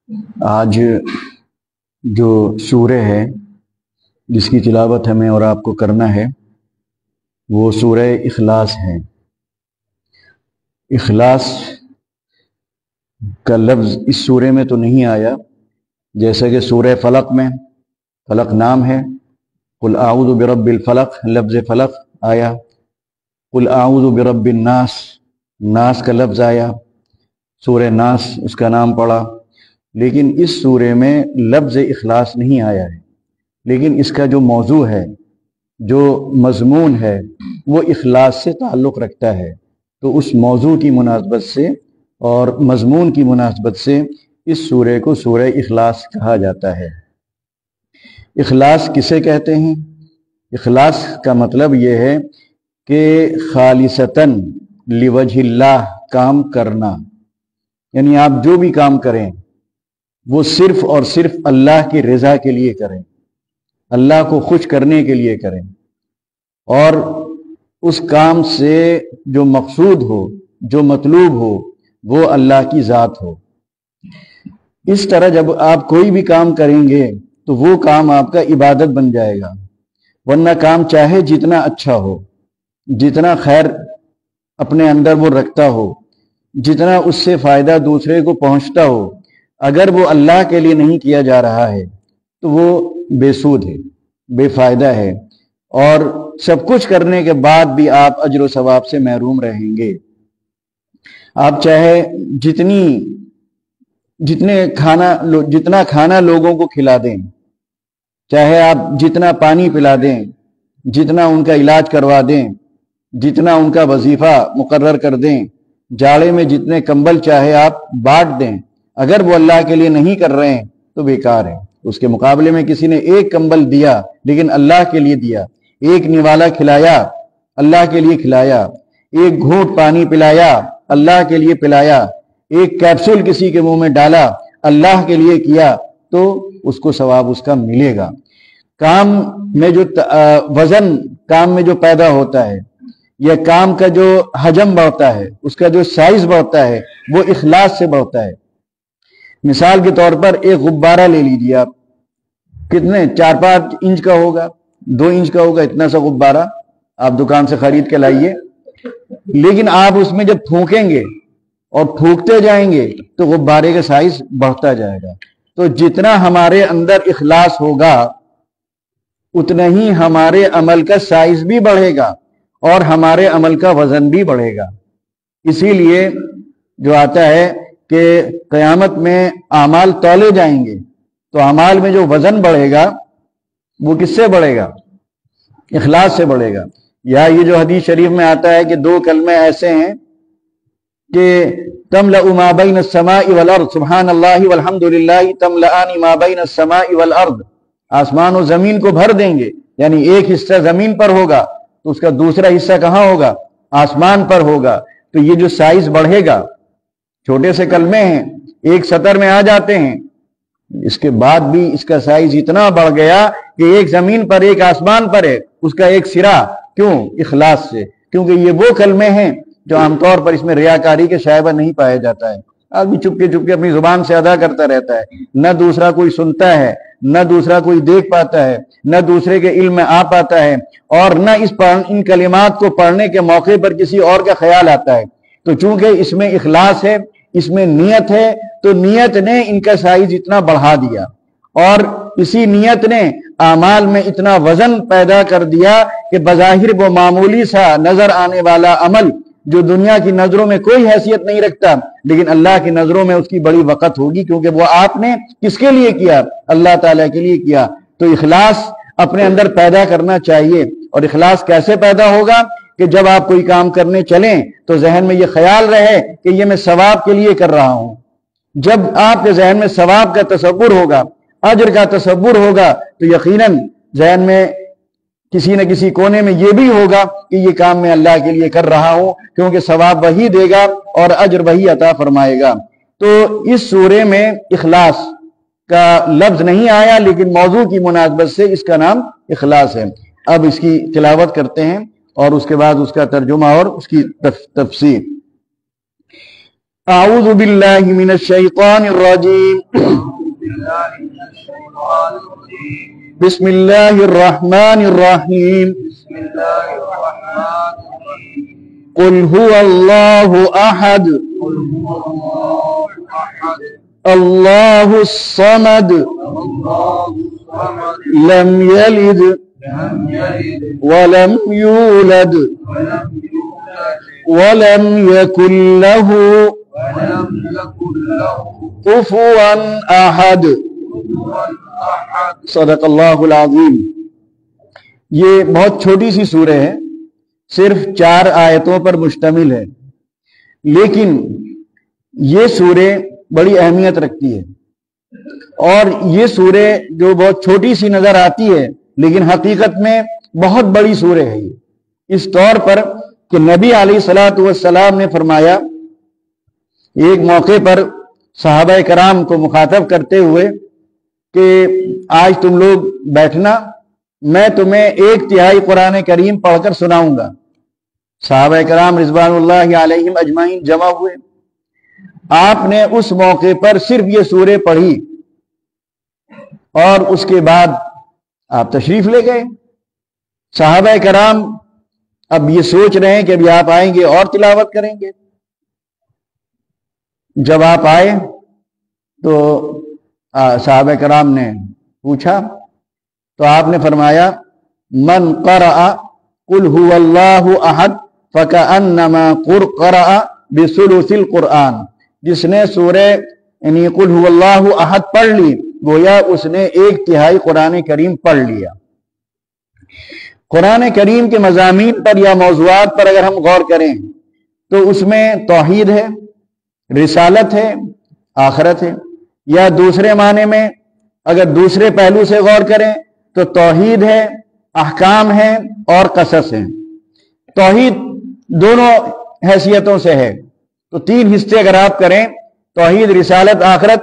آج جو سورہ ہے جس کی تلاوت ہمیں اور آپ کو کرنا ہے وہ سورہ اخلاص ہے۔ اخلاص کا لفظ اس سورے میں تو نہیں آیا، جیسا کہ سورہ فلق میں، فلق نام ہے، قل اعوذ برب الفلق لفظ فلق آیا، قل اعوذ برب الناس ناس کا لفظ آیا، سورہ ناس اس کا نام پڑا، لیکن اس سورے میں لفظ اخلاص نہیں آیا ہے۔ لیکن اس کا جو موضوع ہے، جو مضمون ہے، وہ اخلاص سے تعلق رکھتا ہے، تو اس موضوع کی مناسبت سے اور مضمون کی مناسبت سے اس سورے کو سورہ اخلاص کہا جاتا ہے۔ اخلاص کسے کہتے ہیں؟ اخلاص کا مطلب یہ ہے کہ خالصتاً لوجہ اللہ کام کرنا، یعنی آپ جو بھی کام کریں وہ صرف اور صرف اللہ کی رضا کے لیے کریں، اللہ کو خوش کرنے کے لیے کریں، اور اس کام سے جو مقصود ہو، جو مطلوب ہو، وہ اللہ کی ذات ہو۔ اس طرح جب آپ کوئی بھی کام کریں گے تو وہ کام آپ کا عبادت بن جائے گا، ورنہ کام چاہے جتنا اچھا ہو، جتنا خیر اپنے اندر وہ رکھتا ہو، جتنا اس سے فائدہ دوسرے کو پہنچتا ہو، اگر وہ اللہ کے لیے نہیں کیا جا رہا ہے تو وہ بے سود ہے، بے فائدہ ہے، اور سب کچھ کرنے کے بعد بھی آپ اجر و ثواب سے محروم رہیں گے۔ آپ چاہے جتنا کھانا لوگوں کو کھلا دیں، چاہے آپ جتنا پانی پلا دیں، جتنا ان کا علاج کروا دیں، جتنا ان کا وظیفہ مقرر کر دیں، جاڑے میں جتنے کمبل چاہے آپ بانٹ دیں، اگر وہ اللہ کے لیے نہیں کر رہے ہیں تو بیکار ہے۔ اس کے مقابلے میں کسی نے ایک کمبل دیا لیکن اللہ کے لیے دیا، ایک نوالا کھلایا اللہ کے لیے کھلایا، ایک گھونٹ پانی پلایا اللہ کے لیے پلایا، ایک کیپسول کسی کے منہ میں ڈالا اللہ کے لیے کیا، تو اس کو ثواب اس کا ملے گا۔ کام میں جو وزن کام میں جو پیدا ہوتا ہے، یا کام کا جو حجم بڑھتا ہے، اس کا جو سائز بڑھتا ہے، وہ اخلاص سے بڑھتا ہے۔ مثال کے طور پر ایک غبارہ لے لیجیے آپ، کتنے 4-5 انچ کا ہوگا، 2 انچ کا ہوگا، اتنا سا غبارہ آپ دکان سے خرید کے لائیے، لیکن آپ اس میں جب پھونکیں گے اور پھونکتے جائیں گے تو غبارے کا سائز بڑھتا جائے گا۔ تو جتنا ہمارے اندر اخلاص ہوگا اتنا ہی ہمارے عمل کا سائز بھی بڑھے گا اور ہمارے عمل کا وزن بھی بڑھے گا۔ اسی لیے جو آتا ہے کہ قیامت میں اعمال تولے جائیں گے، تو اعمال میں جو وزن بڑھے گا وہ کس سے بڑھے گا؟ اخلاص سے بڑھے گا۔ یا یہ جو حدیث شریف میں آتا ہے کہ 2 کلمے ایسے ہیں کہ تملأ ما بین السماء والارض، سبحان اللہ والحمد للہ تملأان ما بین السماء والارض، آسمان و زمین کو بھر دیں گے، یعنی ایک حصہ زمین پر ہوگا تو اس کا دوسرا حصہ کہاں ہوگا؟ آسمان پر ہوگا۔ تو یہ جو سائز بڑھے گا، چھوٹے سے کلمے ہیں، ایک سطر میں آ جاتے ہیں، اس کے بعد بھی اس کا سائز اتنا بڑھ گیا کہ ایک زمین پر ایک آسمان پر ہے، اس کا ایک سرا۔ کیوں؟ اخلاص سے، کیونکہ یہ وہ کلمے ہیں جو عام طور پر اس میں ریاکاری کے شائبہ نہیں پایا جاتا ہے۔ آدمی چپکے چپکے اپنی زبان سے ادا کرتا رہتا ہے، نہ دوسرا کوئی سنتا ہے، نہ دوسرا کوئی دیکھ پاتا ہے، نہ دوسرے کے علم میں آ پاتا ہے، اور نہ ان کلمات کو پڑھنے کے موقع پر کسی اور کا خیال آتا ہے۔ تو چونکہ اس میں اخلاص ہے، اس میں نیت ہے، تو نیت نے ان کا سائز اتنا بڑھا دیا، اور اسی نیت نے اعمال میں اتنا وزن پیدا کر دیا کہ بظاہر وہ معمولی سا نظر آنے والا عمل جو دنیا کی نظروں میں کوئی حیثیت نہیں رکھتا، لیکن اللہ کی نظروں میں اس کی بڑی وقت ہوگی، کیونکہ وہ آپ نے کس کے لیے کیا؟ اللہ تعالیٰ کے لیے کیا۔ تو اخلاص اپنے اندر پیدا کرنا چاہیے۔ اور اخلاص کیسے پیدا ہوگا؟ کہ جب آپ کوئی کام کرنے چلیں تو ذہن میں یہ خیال رہے کہ یہ میں ثواب کے لیے کر رہا ہوں۔ جب آپ کے ذہن میں ثواب کا تصور ہوگا، اجر کا تصور ہوگا، تو یقیناً ذہن میں کسی نہ کسی کونے میں یہ بھی ہوگا کہ یہ کام میں اللہ کے لیے کر رہا ہوں، کیونکہ ثواب وہی دے گا اور اجر وہی عطا فرمائے گا۔ تو اس سورے میں اخلاص کا لفظ نہیں آیا، لیکن موضوع کی مناسبت سے اس کا نام اخلاص ہے۔ اب اس کی تلاوت کرتے ہیں اور اس کے بعد اس کا ترجمہ اور اس کی تفسیر۔ اعوذ باللہ من الشیطان الرجیم بسم اللہ الرحمن الرحیم قل هو اللہ احد اللہ الصمد لم یلد ولم یولد ولم یکن له کفوا احد۔ صدق اللہ العظیم۔ یہ بہت چھوٹی سی سورہ ہے، صرف 4 آیتوں پر مشتمل ہے، لیکن یہ سورہ بڑی اہمیت رکھتی ہے۔ اور یہ سورہ جو بہت چھوٹی سی نظر آتی ہے لیکن حقیقت میں بہت بڑی سورہ ہے یہ، اس طور پر کہ نبی علیہ الصلوۃ والسلام نے فرمایا ایک موقع پر صحابہ کرام کو مخاطب کرتے ہوئے کہ آج تم لوگ بیٹھنا، میں تمہیں 1/3 قرآن کریم پڑھ کر سناؤں گا۔ صحابہ کرام رضوان اللہ علیہم اجمعین جمع ہوئے، آپ نے اس موقع پر صرف یہ سورہ پڑھی اور اس کے بعد آپ تشریف لے گئے۔ صحابہ کرام اب یہ سوچ رہے ہیں کہ ابھی آپ آئیں گے اور تلاوت کریں گے۔ جب آپ آئے تو صحابہ کرام نے پوچھا تو آپ نے فرمایا من قرأ قل هو اللہ احد فکأنما قرأ بثلث القرآن، جس نے سورہ یعنی قل هو اللہ احد پڑھ لی گویا اس نے 1/3 قرآن کریم پڑھ لیا۔ قرآن کریم کے مضامین پر یا موضوعات پر اگر ہم غور کریں تو اس میں توحید ہے، رسالت ہے، آخرت ہے، یا دوسرے معنی میں اگر دوسرے پہلو سے غور کریں تو توحید ہے، احکام ہے اور قصص ہے۔ توحید دونوں حیثیتوں سے ہے، تو 3 حصے اگر آپ کریں توحید، رسالت، آخرت،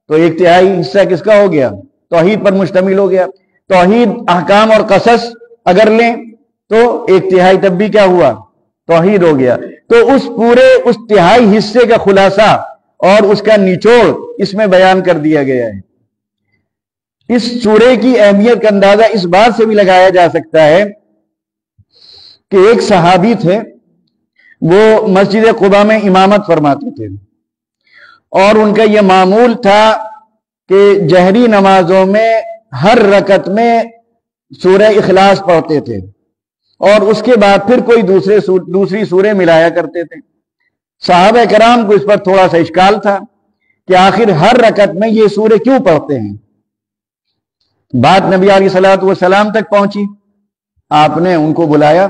تو 1/3 حصہ کس کا ہو گیا؟ توحید پر مشتمل ہو گیا۔ توحید، احکام اور قصص اگر لیں تو 1/3 تب بھی کیا ہوا؟ توحید ہو گیا۔ تو اس پورے اس تہائی حصے کا خلاصہ اور اس کا نچوڑ اس میں بیان کر دیا گیا ہے۔ اس سورے کی اہمیت کا اندازہ اس بات سے بھی لگایا جا سکتا ہے کہ ایک صحابی تھے، وہ مسجد قباء میں امامت فرماتے تھے اور ان کا یہ معمول تھا کہ جہری نمازوں میں ہر رکعت میں سورہ اخلاص پڑھتے تھے اور اس کے بعد پھر کوئی دوسری سورہ ملایا کرتے تھے۔ صحابہ کرام کو اس پر تھوڑا سا اشکال تھا کہ آخر ہر رکعت میں یہ سورہ کیوں پڑھتے ہیں۔ بات نبی علیہ الصلوۃ والسلام تک پہنچی، آپ نے ان کو بلایا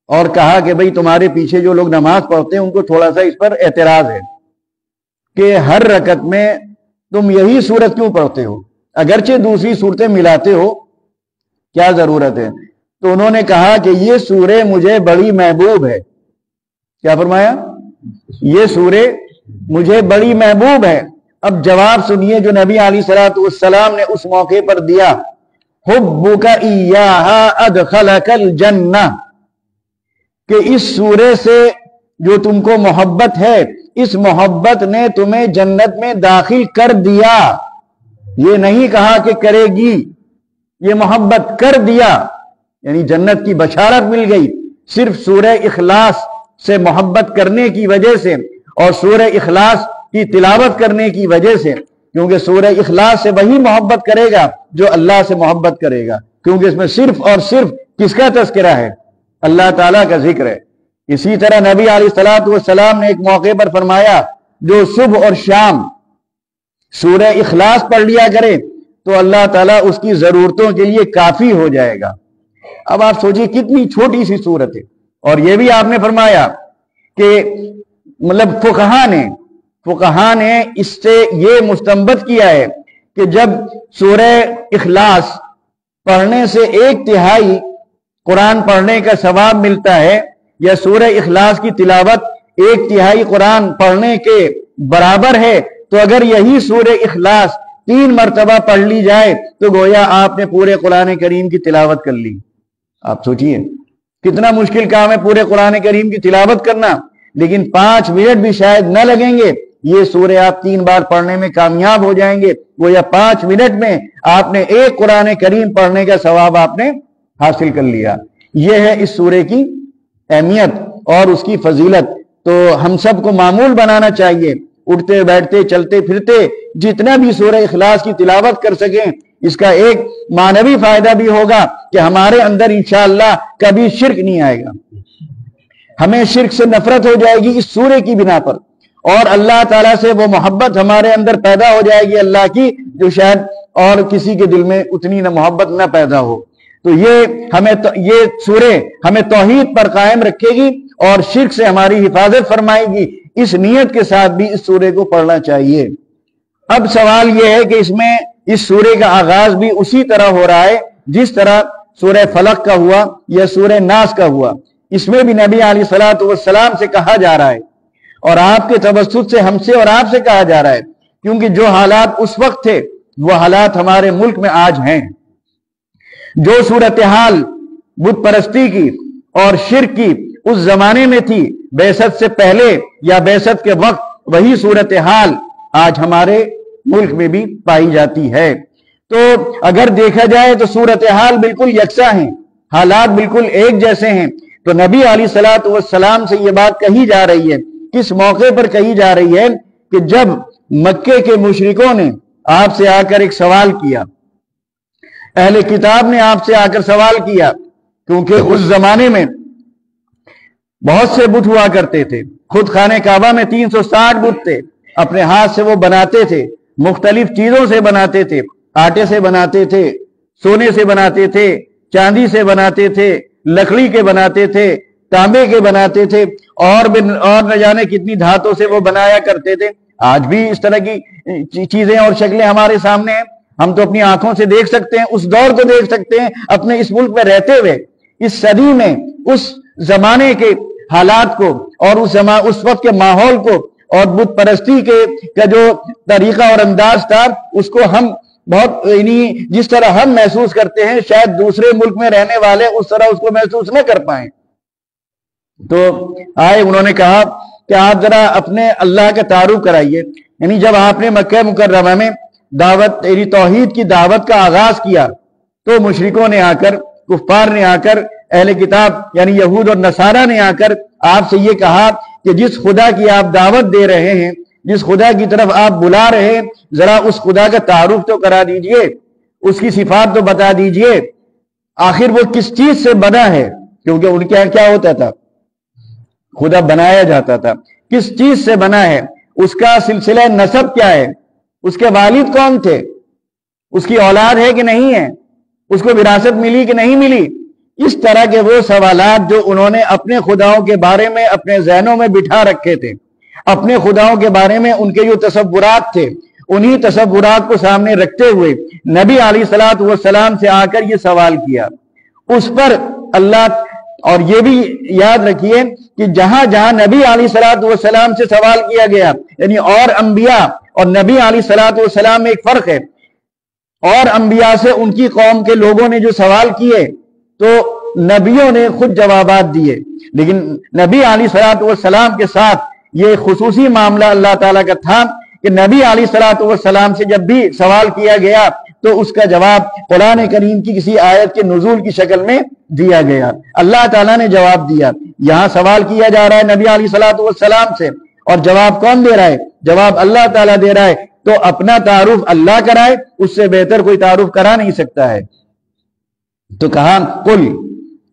اور کہا کہ بھئی تمہارے پیچھے جو لوگ نماز پڑھتے ہیں ان کو تھوڑا سا اس پر اعتراض ہے کہ ہر رکعت میں تم یہی سورت کیوں پڑھتے ہو، اگرچہ دوسری صورتیں ملاتے ہو، کیا ضرورت ہے؟ تو انہوں نے کہا کہ یہ سورہ مجھے بڑی محبوب ہے۔ کیا فرمایا؟ یہ سورہ مجھے بڑی محبوب ہے۔ اب جواب سنیے جو نبی علیہ الصلوۃ والسلام نے اس موقع پر دیا، حبک ایہا ادخلک الجنہ، کہ اس سورہ سے جو تم کو محبت ہے، اس محبت نے تمہیں جنت میں داخل کر دیا۔ یہ نہیں کہا کہ کرے گی، یہ محبت کر دیا، یعنی جنت کی بشارت مل گئی صرف سورہ اخلاص سے محبت کرنے کی وجہ سے اور سورہ اخلاص کی تلاوت کرنے کی وجہ سے، کیونکہ سورہ اخلاص سے وہی محبت کرے گا جو اللہ سے محبت کرے گا، کیونکہ اس میں صرف اور صرف کس کا تذکرہ ہے؟ اللہ تعالیٰ کا ذکر ہے۔ اسی طرح نبی علیہ الصلوۃ والسلام نے ایک موقع پر فرمایا جو صبح اور شام سورہ اخلاص پڑھ لیا کرے تو اللہ تعالیٰ اس کی ضرورتوں کے لیے کافی ہو جائے گا۔ اب آپ سوچئے کتنی چھوٹی سی سورت ہے، اور یہ بھی آپ نے فرمایا کہ مطلب فقہا نے اس سے یہ مستنبط کیا ہے کہ جب سورہ اخلاص پڑھنے سے 1/3 قرآن پڑھنے کا ثواب ملتا ہے، یا سورہ اخلاص کی تلاوت 1/3 قرآن پڑھنے کے برابر ہے، تو اگر یہی سورہ اخلاص 3 مرتبہ پڑھ لی جائے تو گویا آپ نے پورے قرآن کریم کی تلاوت کر لی۔ آپ سوچئے کتنا مشکل کام ہے پورے قرآن کریم کی تلاوت کرنا، لیکن 5 منٹ بھی شاید نہ لگیں گے. یہ سورہ آپ 3 بار پڑھنے میں کامیاب ہو جائیں گے. وہ یا 5 منٹ میں آپ نے ایک قرآن کریم پڑھنے کا ثواب آپ نے حاصل کر لیا. یہ ہے اس سورے کی اہمیت اور اس کی فضیلت. تو ہم سب کو معمول بنانا چاہیے, اٹھتے بیٹھتے چلتے پھرتے جتنا بھی سورہ اخلاص کی تلاوت کر سکیں. اس کا ایک معنوی فائدہ بھی ہوگا کہ ہمارے اندر انشاءاللہ کبھی شرک نہیں آئے گا. ہمیں شرک سے نفرت ہو جائے گی اس سورے کی بنا پر, اور اللہ تعالیٰ سے وہ محبت ہمارے اندر پیدا ہو جائے گی اللہ کی, جو شاید اور کسی کے دل میں اتنی نہ محبت نہ پیدا ہو. تو یہ سورے ہمیں توحید پر قائم رکھے گی اور شرک سے ہماری حفاظت فرمائے گی. اس نیت کے ساتھ بھی اس سورے کو پڑھنا چاہیے. اب سوال یہ ہے کہ اس سورے کا آغاز بھی اسی طرح ہو رہا ہے جس طرح سورہ فلق کا ہوا یا سورہ ناس کا ہوا. اس میں بھی نبی علیہ الصلوۃ والسلام سے کہا جا رہا ہے, اور آپ کے توسط سے ہم سے اور آپ سے کہا جا رہا ہے, کیونکہ جو حالات اس وقت تھے وہ حالات ہمارے ملک میں آج ہیں. جو صورتحال بت پرستی کی اور شرک کی اس زمانے میں تھی بعثت سے پہلے یا بعثت کے وقت, وہی صورتحال آج ہمارے ملک میں بھی پائی جاتی ہے. تو اگر دیکھا جائے تو صورتحال بالکل یکساں ہیں, حالات بالکل ایک جیسے ہیں. تو نبی علیہ الصلوۃ والسلام سے یہ بات کہی جا رہی ہے, کس موقع پر کہی جا رہی ہے کہ جب مکے کے مشرکوں نے آپ سے آ کر ایک سوال کیا, اہل کتاب نے آپ سے آ کر سوال کیا, کیونکہ اس زمانے میں بہت سے بت ہوا کرتے تھے. خود خانہ کعبہ میں 360 بت تھے, اپنے ہاتھ سے وہ بناتے تھے, مختلف چیزوں سے بناتے تھے, آٹے سے بناتے تھے, سونے سے بناتے تھے, چاندی سے بناتے تھے, لکڑی کے بناتے تھے, تانبے کے بناتے تھے, اور نہ جانے کتنی دھاتوں سے وہ بنایا کرتے تھے. آج بھی اس طرح کی چیزیں اور شکلیں ہمارے سامنے ہیں, ہم تو اپنی آنکھوں سے دیکھ سکتے ہیں, اس دور کو دیکھ سکتے ہیں اپنے اس ملک میں رہتے ہوئے. اس صدی میں اس زمانے کے حالات کو اور اس وقت کے ماحول کو اور بت پرستی کا جو طریقہ اور انداز تھا اس کو ہم بہت جس طرح ہم محسوس کرتے ہیں شاید دوسرے ملک میں رہنے والے اس طرح اس کو محسوس نہ کر پائیں. تو انہوں نے کہا کہ آپ ذرا اپنے اللہ کا تعارف کرائیے. یعنی جب آپ نے مکہ مکرمہ میں توحید کی دعوت کا آغاز کیا تو مشرکوں نے آ کر, کفار نے آ کر, اہل کتاب یعنی یہود اور نصارہ نے آ کر آپ سے یہ کہا کہ جس خدا کی آپ دعوت دے رہے ہیں, جس خدا کی طرف آپ بلا رہے ہیں, ذرا اس خدا کا تعارف تو کرا دیجئے, اس کی صفات تو بتا دیجئے, آخر وہ کس چیز سے بنا ہے. کیونکہ ان کے کیا ہوتا تھا, خدا بنایا جاتا تھا, کس چیز سے بنا ہے, اس کا سلسلہ نسب کیا ہے, اس کے والد کون تھے, اس کی اولاد ہے کہ نہیں ہے, اس کو وراثت ملی کہ نہیں ملی. اس طرح کے وہ سوالات جو انہوں نے اپنے خداؤں کے بارے میں اپنے ذہنوں میں بٹھا رکھے تھے, اپنے خداؤں کے بارے میں ان کے جو تصورات تھے, انہی تصورات کو سامنے رکھتے ہوئے نبی علیہ الصلوۃ والسلام سے آ کر یہ سوال کیا. اس پر اللہ, اور یہ بھی یاد رکھیے کہ جہاں جہاں نبی علیہ الصلوۃ والسلام سے سوال کیا گیا, یعنی اور انبیاء اور نبی علیہ الصلوۃ والسلام میں ایک فرق ہے. اور انبیاء سے ان کی قوم کے لوگوں نے جو سوال کیے تو نبیوں نے خود جوابات دیے, لیکن نبی علیہ الصلوۃ والسلام کے ساتھ یہ خصوصی معاملہ اللہ تعالیٰ کا تھا کہ نبی علیہ الصلوۃ والسلام سے جب بھی سوال کیا گیا تو اس کا جواب قرآن کریم کی کسی آیت کے نزول کی شکل میں دیا گیا. اللہ تعالیٰ نے جواب دیا. یہاں سوال کیا جا رہا ہے نبی علیہ الصلوۃ والسلام سے, اور جواب کون دے رہا ہے, جواب اللہ تعالیٰ دے رہا ہے. تو اپنا تعارف اللہ کرائے, اس سے بہتر کوئی تعارف کرا نہیں سکتا ہے. تو کہا قل,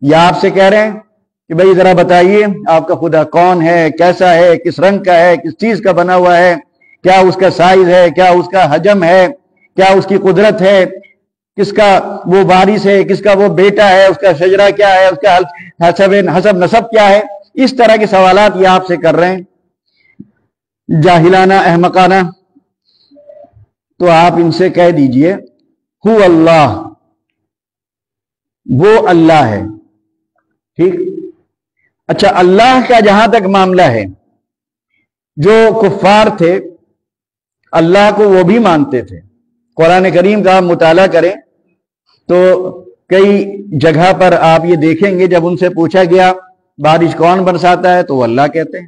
یہ آپ سے کہہ رہے ہیں کہ بھئی ذرا بتائیے آپ کا خدا کون ہے, کیسا ہے, کس رنگ کا ہے, کس چیز کا بنا ہوا ہے, کیا اس کا سائز ہے, کیا اس کا حجم ہے, کیا اس کی قدرت ہے, کس کا وہ وارث ہے, کس کا وہ بیٹا ہے, اس کا شجرہ کیا ہے, اس کا حسب نسب کیا ہے. اس طرح کے سوالات یہ آپ سے کر رہے ہیں جاہلانہ, احمقانہ. تو آپ ان سے کہہ دیجئے ہو اللہ, وہ اللہ ہے. ٹھیک. اچھا, اللہ کا جہاں تک معاملہ ہے, جو کفار تھے اللہ کو وہ بھی مانتے تھے. قرآن کریم کا آپ مطالعہ کریں تو کئی جگہ پر آپ یہ دیکھیں گے جب ان سے پوچھا گیا بارش کون برساتا ہے تو وہ اللہ کہتے ہیں,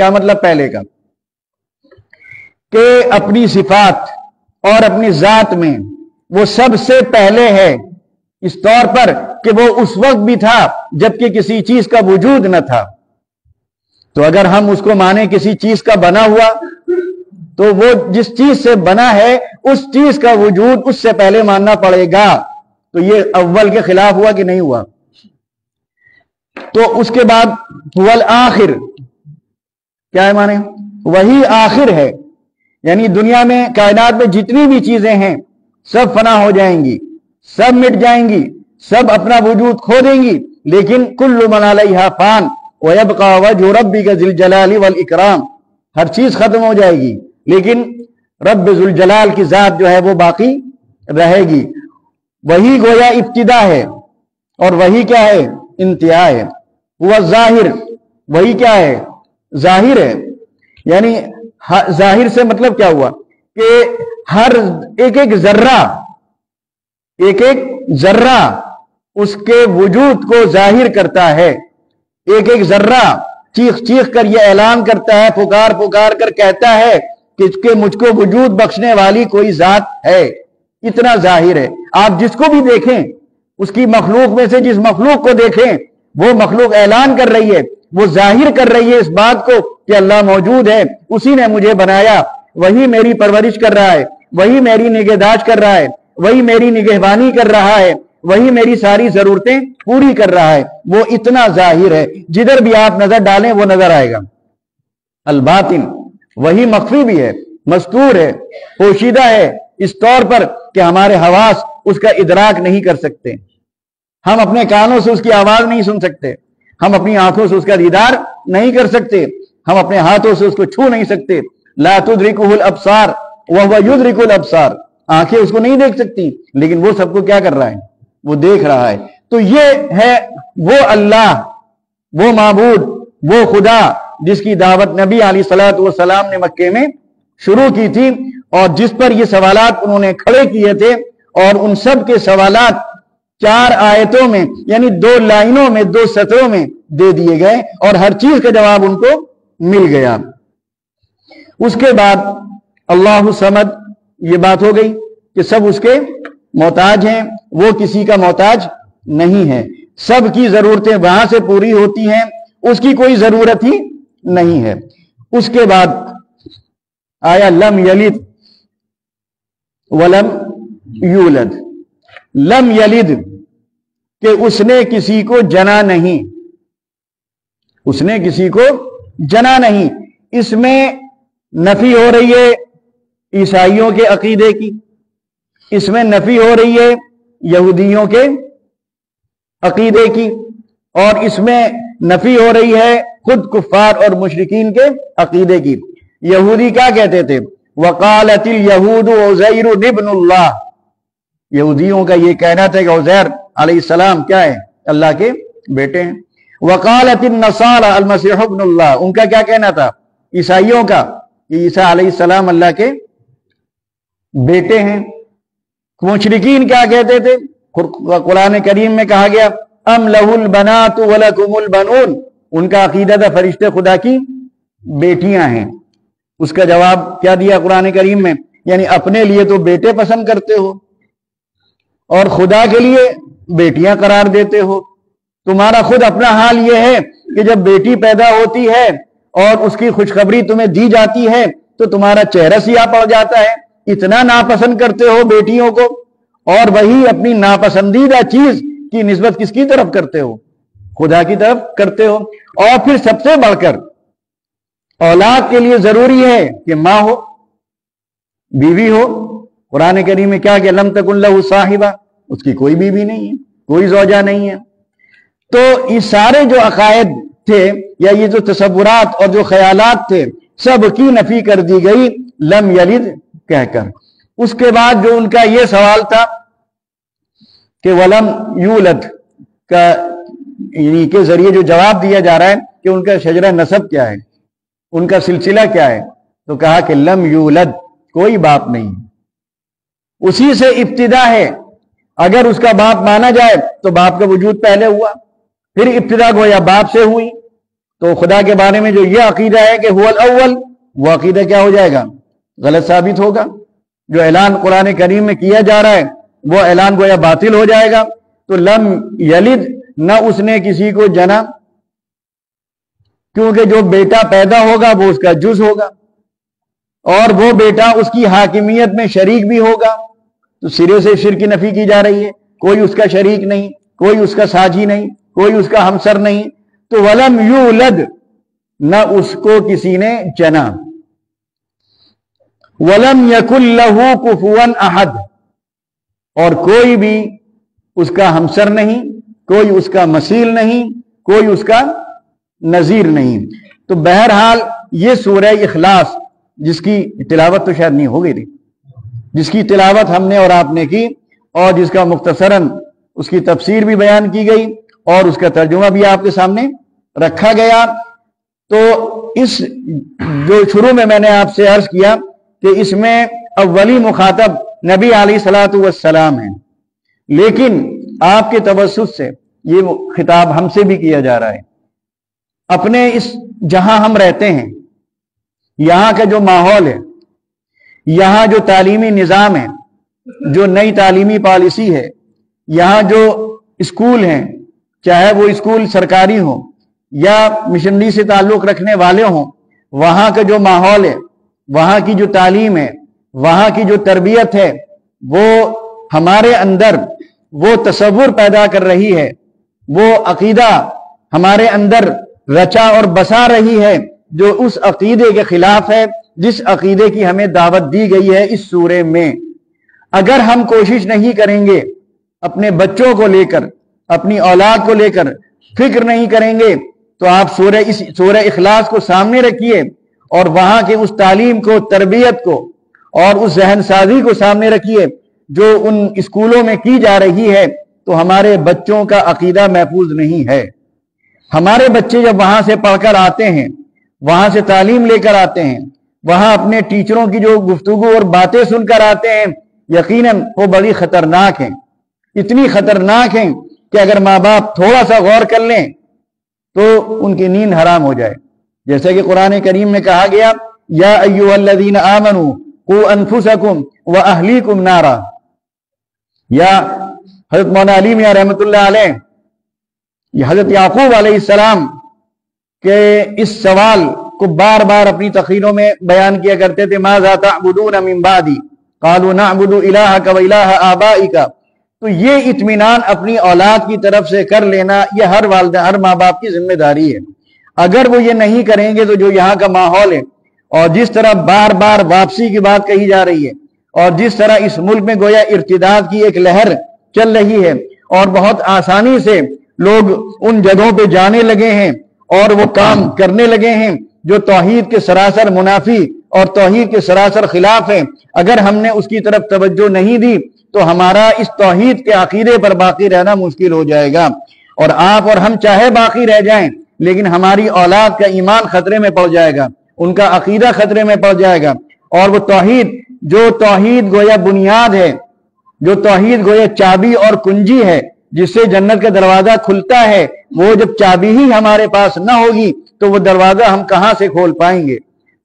کیا مطلب پہلے کا؟ کہ اپنی صفات اور اپنی ذات میں وہ سب سے پہلے ہے، اس طور پر کہ وہ اس وقت بھی تھا جبکہ کسی چیز کا وجود نہ تھا۔ تو اگر ہم اس کو مانیں کسی چیز کا بنا ہوا، تو وہ جس چیز سے بنا ہے اس چیز کا وجود اس سے پہلے ماننا پڑے گا۔ تو یہ اول کے خلاف ہوا کہ نہیں ہوا؟ تو اس کے بعد والآخر کیا ہے مانے؟ وہی آخر ہے، یعنی دنیا میں کائنات میں جتنی بھی چیزیں ہیں سب فنا ہو جائیں گی، سب مٹ جائیں گی، سب اپنا وجود کھو دیں گی، لیکن کل من علیہا فان ویبقى وجہ ربک ذی الجلال والاکرام، ہر چیز ختم ہو جائے گی لیکن رب ذو الجلال کی ذات جو ہے وہ باقی رہے گی۔ وہی گویا ابتدا ہے اور وہی کیا ہے؟ انتہا ہے۔ وہ ظاہر، وہی کیا ہے؟ ظاہر ہے، یعنی ظاہر سے مطلب کیا ہوا کہ ہر ایک ایک ذرہ اس کے وجود کو ظاہر کرتا ہے۔ ایک ایک ذرہ چیخ چیخ کر یہ اعلان کرتا ہے، پکار پکار کر کہتا ہے کہ مجھ کو وجود بخشنے والی کوئی ذات ہے۔ اتنا ظاہر ہے۔ آپ جس کو بھی دیکھیں، اس کی مخلوق میں سے جس مخلوق کو دیکھیں، وہ مخلوق اعلان کر رہی ہے، وہ ظاہر کر رہی ہے اس بات کو کہ اللہ موجود ہے، اسی نے مجھے بنایا، وہی میری پرورش کر رہا ہے، وہی میری نگہداشت کر رہا ہے، وہی میری نگہبانی کر رہا ہے، وہی میری ساری ضرورتیں پوری کر رہا ہے۔ وہ اتنا ظاہر ہے، جدھر بھی آپ نظر ڈالیں وہ نظر آئے گا۔ الباطن، وہی مخفی بھی ہے، مستور ہے، پوشیدہ ہے، اس طور پر کہ ہمارے حواس اس کا ادراک نہیں کر سکتے۔ ہم اپنے کانوں سے اس کی آواز نہیں سن سکتے، ہم اپنی آنکھوں سے اس کا دیدار نہیں کر سکتے، ہم اپنے ہاتھوں سے اس کو چھو نہیں سکتے۔ لا تدرکہ الابصار وہو یدرک الابصار، آنکھیں اس کو نہیں دیکھ سکتی لیکن وہ سب کو کیا کر رہا ہے؟ وہ دیکھ رہا ہے۔ تو یہ ہے وہ اللہ، وہ معبود، وہ خدا جس کی دعوت نبی علیہ الصلوۃ والسلام نے مکے میں شروع کی تھی، اور جس پر یہ سوالات انہوں نے کھڑے کیے تھے، اور ان سب کے سوالات 4 آیتوں میں، یعنی 2 لائنوں میں، 2 سطروں میں دے دیے گئے، اور ہر چیز کا جواب ان کو مل گیا۔ اس کے بعد اللہ صمد، یہ بات ہو گئی کہ سب اس کے محتاج ہیں، وہ کسی کا محتاج نہیں ہے، سب کی ضرورتیں وہاں سے پوری ہوتی ہیں، اس کی کوئی ضرورت ہی نہیں ہے۔ اس کے بعد آیا لم یلد ولم یولد۔ لم یلد کہ اس نے کسی کو جنا نہیں، اس نے کسی کو جنا نہیں۔ اس میں نفی ہو رہی ہے عیسائیوں کے عقیدے کی، اس میں نفی ہو رہی ہے یہودیوں کے عقیدے کی، اور اس میں نفی ہو رہی ہے خود کفار اور مشرکین کے عقیدے کی۔ یہودی کیا کہتے تھے؟ وقالت الیہود عزیر ابن اللہ، یہودیوں کا یہ کہنا تھا کہ عزیر علیہ السلام کیا ہے؟ اللہ کے بیٹے ہیں۔ وقالت النصارى المسیح ابن اللہ، ان کا کیا کہنا تھا؟ عیسائیوں کا کہ عیسیٰ علیہ السلام اللہ کے بیٹے ہیں۔ مشرکین کیا کہتے تھے؟ قرآن کریم میں کہا گیا ام لہ البنات ولکم البنون، ان کا عقیدہ تھا فرشتے خدا کی بیٹیاں ہیں۔ اس کا جواب کیا دیا قرآن کریم میں؟ یعنی اپنے لیے تو بیٹے پسند کرتے ہو اور خدا کے لیے بیٹیاں قرار دیتے ہو۔ تمہارا خود اپنا حال یہ ہے کہ جب بیٹی پیدا ہوتی ہے اور اس کی خوشخبری تمہیں دی جاتی ہے تو تمہارا چہرہ سیاہ پڑ جاتا ہے، اتنا ناپسند کرتے ہو بیٹیوں کو، اور وہی اپنی ناپسندیدہ چیز کی نسبت کس کی طرف کرتے ہو؟ خدا کی طرف کرتے ہو۔ اور پھر سب سے بڑھ کر اولاد کے لیے ضروری ہے کہ ماں ہو، بیوی ہو۔ قرآن کریم میں کیا کہ لم تکن لہ صاحبہ، اس کی کوئی بیوی نہیں ہے، کوئی زوجہ نہیں ہے۔ تو یہ سارے جو عقائد تھے یا یہ جو تصورات اور جو خیالات تھے سب کی نفی کر دی گئی لم یلد کہہ کر۔ اس کے بعد جو ان کا یہ سوال تھا کہ ولم یولد کا یعنی کے ذریعے جو جواب دیا جا رہا ہے کہ ان کا شجرہ نسب کیا ہے، ان کا سلسلہ کیا ہے، تو کہا کہ لم یولد، کوئی باپ نہیں، اسی سے ابتدا ہے۔ اگر اس کا باپ مانا جائے تو باپ کا وجود پہلے ہوا، پھر ابتدا گویا باپ سے ہوئی، تو خدا کے بارے میں جو یہ عقیدہ ہے کہ هو الاول، وہ عقیدہ کیا ہو جائے گا؟ غلط ثابت ہوگا۔ جو اعلان قرآن کریم میں کیا جا رہا ہے وہ اعلان گویا باطل ہو جائے گا۔ تو لم یلد، نہ اس نے کسی کو جنا، کیونکہ جو بیٹا پیدا ہوگا وہ اس کا جز ہوگا، اور وہ بیٹا اس کی حاکمیت میں شریک بھی ہوگا۔ تو سرے سے شرک کی نفی کی جا رہی ہے، کوئی اس کا شریک نہیں، کوئی اس کا ساجی نہیں، کوئی اس کا ہمسر نہیں۔ تو ولم یولد، نہ اس کو کسی نے جنا۔ ولم یکن لہ کفوا احد، اور کوئی بھی اس کا ہمسر نہیں، کوئی اس کا مثیل نہیں، کوئی اس کا نظیر نہیں۔ تو بہرحال یہ سورہ اخلاص، جس کی تلاوت تو شاید نہیں ہو گئی تھی، جس کی تلاوت ہم نے اور آپ نے کی، اور جس کا مختصراً اس کی تفسیر بھی بیان کی گئی اور اس کا ترجمہ بھی آپ کے سامنے رکھا گیا۔ تو اس جو شروع میں نے آپ سے عرض کیا کہ اس میں اولی مخاطب نبی علیہ الصلوۃ والسلام ہیں، لیکن آپ کے توسط سے یہ خطاب ہم سے بھی کیا جا رہا ہے۔ اپنے اس جہاں ہم رہتے ہیں، یہاں کا جو ماحول ہے، یہاں جو تعلیمی نظام ہے، جو نئی تعلیمی پالیسی ہے، یہاں جو اسکول ہیں، چاہے وہ اسکول سرکاری ہوں یا مشنری سے تعلق رکھنے والے ہوں، وہاں کا جو ماحول ہے، وہاں کی جو تعلیم ہے، وہاں کی جو تربیت ہے، وہ ہمارے اندر وہ تصور پیدا کر رہی ہے، وہ عقیدہ ہمارے اندر رچا اور بسا رہی ہے جو اس عقیدے کے خلاف ہے جس عقیدے کی ہمیں دعوت دی گئی ہے اس سورے میں۔ اگر ہم کوشش نہیں کریں گے، اپنے بچوں کو لے کر، اپنی اولاد کو لے کر فکر نہیں کریں گے، تو آپ سورہ اخلاص کو سامنے رکھیے اور وہاں کے اس تعلیم کو، تربیت کو اور اس ذہن سازی کو سامنے رکھیے جو ان اسکولوں میں کی جا رہی ہے، تو ہمارے بچوں کا عقیدہ محفوظ نہیں ہے۔ ہمارے بچے جب وہاں سے پڑھ کر آتے ہیں، وہاں سے تعلیم لے کر آتے ہیں، وہاں اپنے ٹیچروں کی جو گفتگو اور باتیں سن کر آتے ہیں، یقیناً وہ بڑی خطرناک ہیں، اتنی خطرناک ہیں کہ اگر ماں باپ تھوڑا سا غور کر لیں تو ان کی نیند حرام ہو جائے۔ جیسے کہ قرآن کریم میں کہا گیا، یا ایھا الذین آمنوا قوا انفسکم واہلیکم نارا۔ یا حضرت مولانا علی میاں رحمۃ اللہ علیہ، یہ حضرت یعقوب علیہ السلام کے اس سوال کو بار بار اپنی تقریروں میں بیان کیا کرتے تھے، ماذا تعبدون من بعدی قالوا نعبد الہک و الہ آبائک۔ تو یہ اطمینان اپنی اولاد کی طرف سے کر لینا، یہ ہر والدہ، ہر ماں باپ کی ذمہ داری ہے۔ اگر وہ یہ نہیں کریں گے تو جو یہاں کا ماحول ہے اور جس طرح بار بار واپسی کی بات کہی جا رہی ہے، اور جس طرح اس ملک میں گویا ارتداد کی ایک لہر چل رہی ہے اور بہت آسانی سے لوگ ان جگہوں پہ جانے لگے ہیں اور وہ کام کرنے لگے ہیں جو توحید کے سراسر منافی اور توحید کے سراسر خلاف ہیں، اگر ہم نے اس کی طرف توجہ نہیں دی تو ہمارا اس توحید کے عقیدے پر باقی رہنا مشکل ہو جائے گا۔ اور آپ اور ہم چاہے باقی رہ جائیں، لیکن ہماری اولاد کا ایمان خطرے میں پڑ جائے گا، ان کا عقیدہ خطرے میں پڑ جائے گا، اور وہ توحید، جو توحید گویا بنیاد ہے، جو توحید گویا چابی اور کنجی ہے جس سے جنت کا دروازہ کھلتا ہے، وہ جب چابی ہی ہمارے پاس نہ ہوگی تو وہ دروازہ ہم کہاں سے کھول پائیں گے؟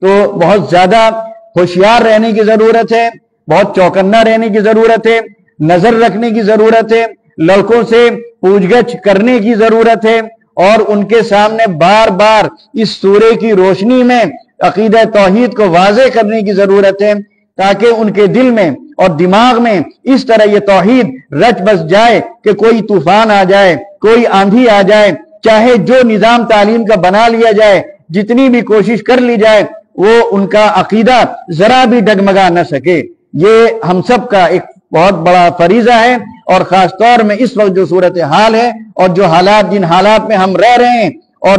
تو بہت زیادہ ہوشیار رہنے کی ضرورت ہے، بہت چوکنا رہنے کی ضرورت ہے، نظر رکھنے کی ضرورت ہے، لڑکوں سے پوچھ گچھ کرنے کی ضرورت ہے، اور ان کے سامنے بار بار اس سورے کی روشنی میں عقیدہ توحید کو واضح کرنے کی ضرورت ہے، تاکہ ان کے دل میں اور دماغ میں اس طرح یہ توحید رچ بس جائے کہ کوئی طوفان آ جائے، کوئی آندھی آ جائے، چاہے جو نظام تعلیم کا بنا لیا جائے، جتنی بھی کوشش کر لی جائے، وہ ان کا عقیدہ ذرا بھی ڈگمگا نہ سکے۔ یہ ہم سب کا ایک بہت بڑا فریضہ ہے، اور خاص طور میں اس وقت جو صورتحال ہے اور جو حالات، جن حالات میں ہم رہ رہے ہیں، اور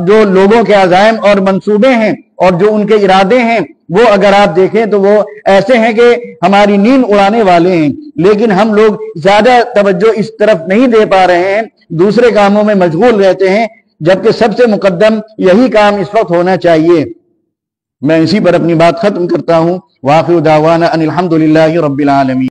جو لوگوں کے عزائم اور منصوبے ہیں اور جو ان کے ارادے ہیں، وہ اگر آپ دیکھیں تو وہ ایسے ہیں کہ ہماری نیند اڑانے والے ہیں، لیکن ہم لوگ زیادہ توجہ اس طرف نہیں دے پا رہے ہیں، دوسرے کاموں میں مشغول رہتے ہیں، جبکہ سب سے مقدم یہی کام اس وقت ہونا چاہیے۔ میں اسی پر اپنی بات ختم کرتا ہوں۔ وآخر دعوانا ان الحمد للہ رب العالمین۔